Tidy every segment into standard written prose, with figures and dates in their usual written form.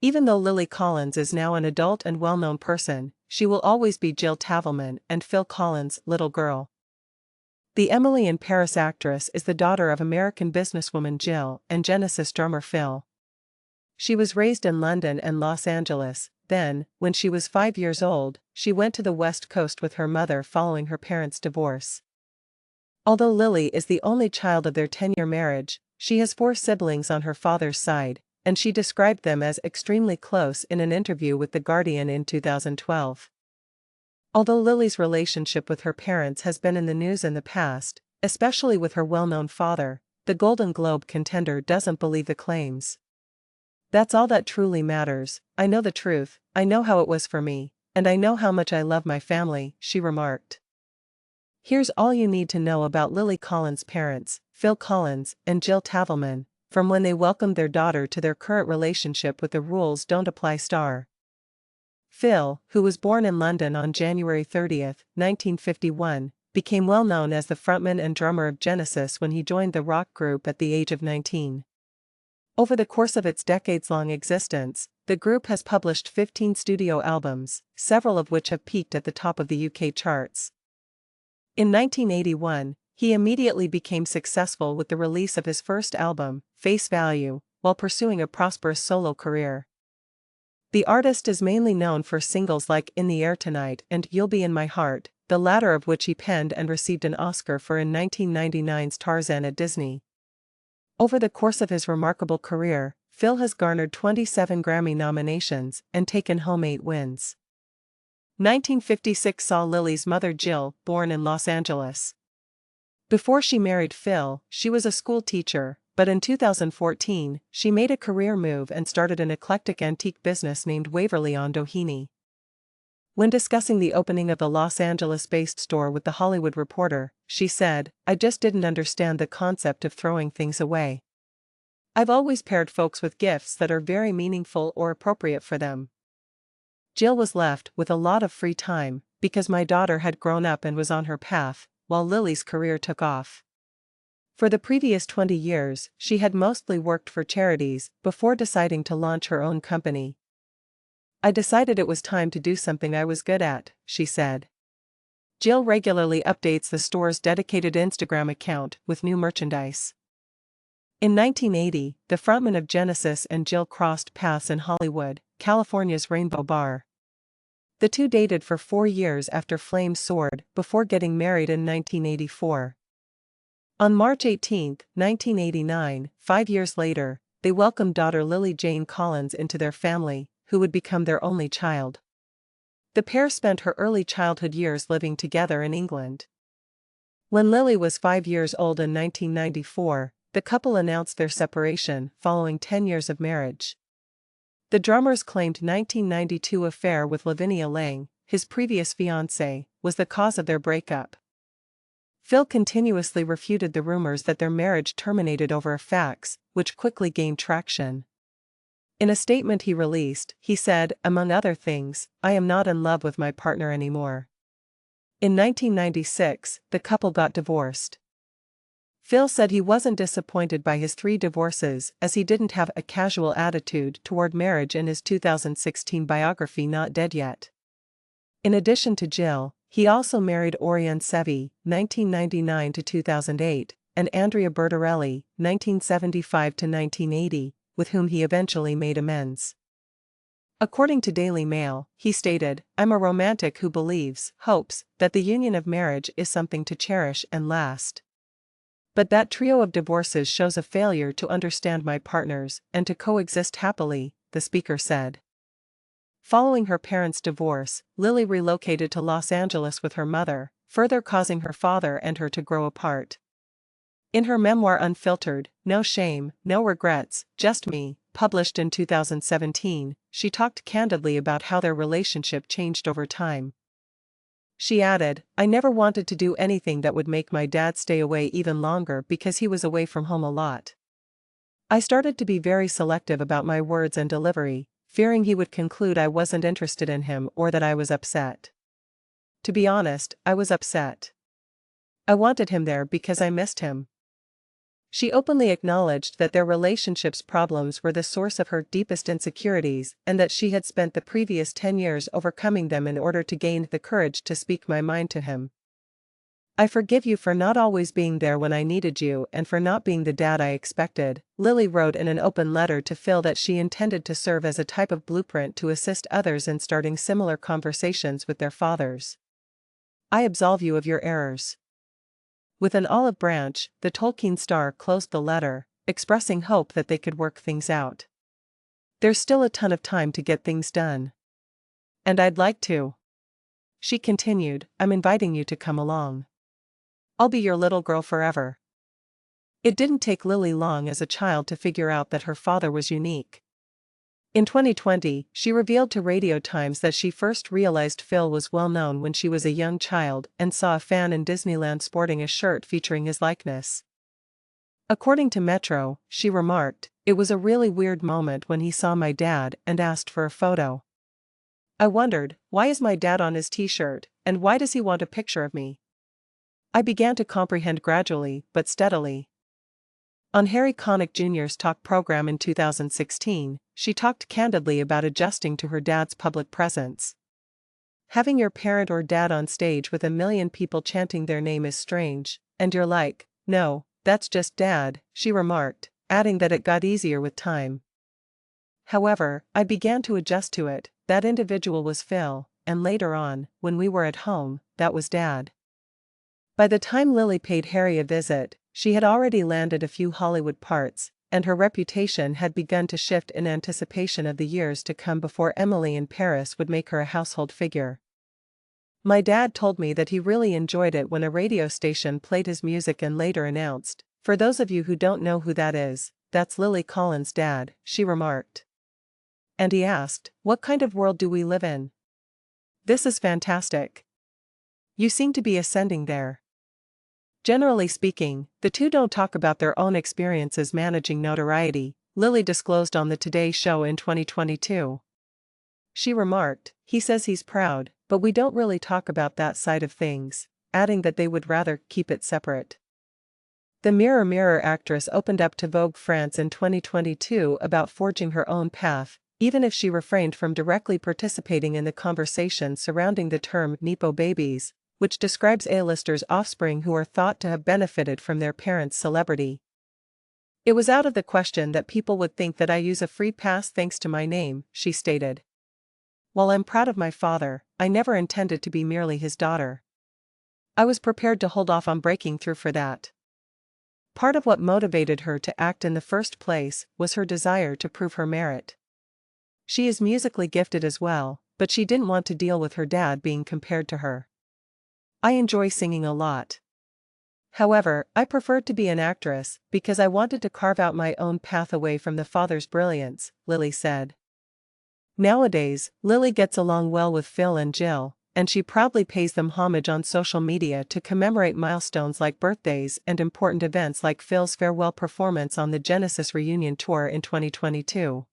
Even though Lily Collins is now an adult and well-known person, she will always be Jill Tavelman and Phil Collins' little girl. The Emily in Paris actress is the daughter of American businesswoman Jill and Genesis drummer Phil. She was raised in London and Los Angeles. Then, when she was 5 years old, she went to the West Coast with her mother following her parents' divorce. Although Lily is the only child of their 10-year marriage, she has 4 siblings on her father's side, and she described them as extremely close in an interview with The Guardian in 2012. Although Lily's relationship with her parents has been in the news in the past, especially with her well-known father, the Golden Globe contender doesn't believe the claims. "That's all that truly matters. I know the truth, I know how it was for me, and I know how much I love my family," she remarked. Here's all you need to know about Lily Collins' parents, Phil Collins and Jill Tavelman, from when they welcomed their daughter to their current relationship with the rules don't apply star. Phil, who was born in London on January 30, 1951, became well known as the frontman and drummer of Genesis when he joined the rock group at the age of 19. Over the course of its decades-long existence, the group has published 15 studio albums, several of which have peaked at the top of the UK charts. In 1981, he immediately became successful with the release of his first album, Face Value, while pursuing a prosperous solo career. The artist is mainly known for singles like In the Air Tonight and You'll Be in My Heart, the latter of which he penned and received an Oscar for in 1999's Tarzan at Disney. Over the course of his remarkable career, Phil has garnered 27 Grammy nominations and taken home 8 wins. 1956 saw Lily's mother Jill born in Los Angeles. Before she married Phil, she was a school teacher, but in 2014, she made a career move and started an eclectic antique business named Waverly on Doheny. When discussing the opening of the Los Angeles-based store with The Hollywood Reporter, she said, "I just didn't understand the concept of throwing things away. I've always paired folks with gifts that are very meaningful or appropriate for them. Jill was left with a lot of free time, because my daughter had grown up and was on her path, while Lily's career took off. For the previous 20 years, she had mostly worked for charities before deciding to launch her own company. I decided it was time to do something I was good at," she said. Jill regularly updates the store's dedicated Instagram account with new merchandise. In 1980, the frontman of Genesis and Jill crossed paths in Hollywood, California's Rainbow Bar. The two dated for 4 years after flames soared before getting married in 1984. On March 18, 1989, 5 years later, they welcomed daughter Lily Jane Collins into their family, who would become their only child. The pair spent her early childhood years living together in England. When Lily was 5 years old in 1994, the couple announced their separation following 10 years of marriage. The drummers claimed 1992 affair with Lavinia Lang, his previous fiancée, was the cause of their breakup. Phil continuously refuted the rumors that their marriage terminated over a fax, which quickly gained traction. In a statement he released, he said, among other things, "I am not in love with my partner anymore." In 1996, the couple got divorced. Phil said he wasn't disappointed by his 3 divorces as he didn't have a casual attitude toward marriage in his 2016 biography Not Dead Yet. In addition to Jill, he also married Orion Sevi, 1999 to 2008, and Andrea Bertarelli, 1975 to 1980, with whom he eventually made amends. According to Daily Mail, he stated, "I'm a romantic who believes, hopes, that the union of marriage is something to cherish and last. But that trio of divorces shows a failure to understand my partners and to coexist happily," the speaker said. Following her parents' divorce, Lily relocated to Los Angeles with her mother, further causing her father and her to grow apart. In her memoir Unfiltered, No Shame, No Regrets, Just Me, published in 2017, she talked candidly about how their relationship changed over time. She added, "I never wanted to do anything that would make my dad stay away even longer because he was away from home a lot. I started to be very selective about my words and delivery, fearing he would conclude I wasn't interested in him or that I was upset. To be honest, I was upset. I wanted him there because I missed him." She openly acknowledged that their relationship's problems were the source of her deepest insecurities and that she had spent the previous 10 years overcoming them in order to gain the courage to speak my mind to him. "I forgive you for not always being there when I needed you and for not being the dad I expected," Lily wrote in an open letter to Phil that she intended to serve as a type of blueprint to assist others in starting similar conversations with their fathers. "I absolve you of your errors." With an olive branch, the Tolkien star closed the letter, expressing hope that they could work things out. "There's still a ton of time to get things done. And I'd like to." She continued, "I'm inviting you to come along. I'll be your little girl forever." It didn't take Lily long as a child to figure out that her father was unique. In 2020, she revealed to Radio Times that she first realized Phil was well known when she was a young child and saw a fan in Disneyland sporting a shirt featuring his likeness. According to Metro, she remarked, "It was a really weird moment when he saw my dad and asked for a photo. I wondered, why is my dad on his t-shirt, and why does he want a picture of me? I began to comprehend gradually, but steadily." On Harry Connick Jr.'s talk program in 2016, she talked candidly about adjusting to her dad's public presence. "Having your parent or dad on stage with a million people chanting their name is strange, and you're like, no, that's just dad," she remarked, adding that it got easier with time. "However, I began to adjust to it. That individual was Phil, and later on, when we were at home, that was dad." By the time Lily paid Harry a visit, she had already landed a few Hollywood parts, and her reputation had begun to shift in anticipation of the years to come before Emily in Paris would make her a household figure. "My dad told me that he really enjoyed it when a radio station played his music and later announced, 'For those of you who don't know who that is, that's Lily Collins' dad,'" she remarked. And he asked, "What kind of world do we live in? This is fantastic. You seem to be ascending there." Generally speaking, the two don't talk about their own experiences managing notoriety, Lily disclosed on the Today Show in 2022. She remarked, "He says he's proud, but we don't really talk about that side of things," adding that they would rather keep it separate. The Mirror Mirror actress opened up to Vogue France in 2022 about forging her own path, even if she refrained from directly participating in the conversation surrounding the term Nepo babies, which describes A-listers' offspring who are thought to have benefited from their parents' celebrity. "It was out of the question that people would think that I use a free pass thanks to my name," she stated. "While I'm proud of my father, I never intended to be merely his daughter. I was prepared to hold off on breaking through for that. Part of what motivated her to act in the first place was her desire to prove her merit. She is musically gifted as well, but she didn't want to deal with her dad being compared to her. I enjoy singing a lot. However, I preferred to be an actress because I wanted to carve out my own path away from the father's brilliance," Lily said. Nowadays, Lily gets along well with Phil and Jill, and she proudly pays them homage on social media to commemorate milestones like birthdays and important events like Phil's farewell performance on the Genesis reunion tour in 2022.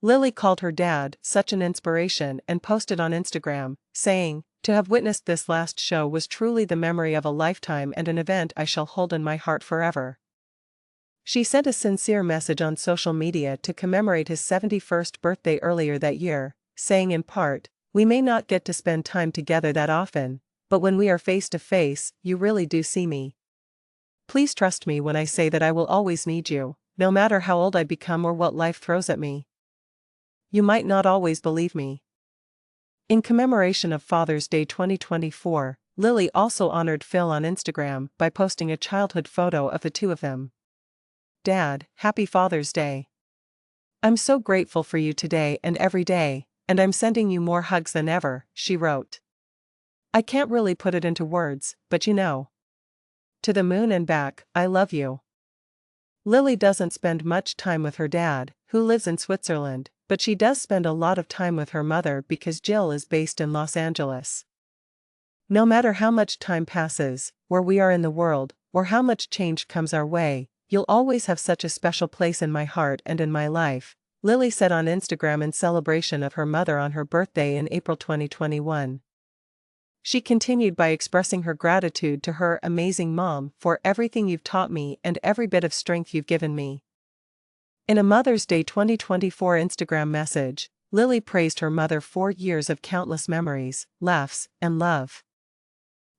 Lily called her dad such an inspiration and posted on Instagram, saying, "To have witnessed this last show was truly the memory of a lifetime and an event I shall hold in my heart forever." She sent a sincere message on social media to commemorate his 71st birthday earlier that year, saying in part, "We may not get to spend time together that often, but when we are face to face, you really do see me. Please trust me when I say that I will always need you, no matter how old I become or what life throws at me. You might not always believe me." In commemoration of Father's Day 2024, Lily also honored Phil on Instagram by posting a childhood photo of the two of them. "Dad, happy Father's Day. I'm so grateful for you today and every day, and I'm sending you more hugs than ever," she wrote. "I can't really put it into words, but you know. To the moon and back, I love you." Lily doesn't spend much time with her dad, who lives in Switzerland, but she does spend a lot of time with her mother because Jill is based in Los Angeles. "No matter how much time passes, where we are in the world, or how much change comes our way, you'll always have such a special place in my heart and in my life," Lily said on Instagram in celebration of her mother on her birthday in April 2021. She continued by expressing her gratitude to her amazing mom for everything you've taught me and every bit of strength you've given me. In a Mother's Day 2024 Instagram message, Lily praised her mother for years of countless memories, laughs, and love.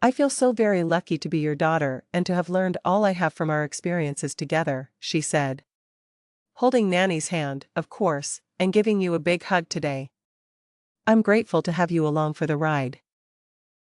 "I feel so very lucky to be your daughter and to have learned all I have from our experiences together," she said. "Holding Nanny's hand, of course, and giving you a big hug today. I'm grateful to have you along for the ride."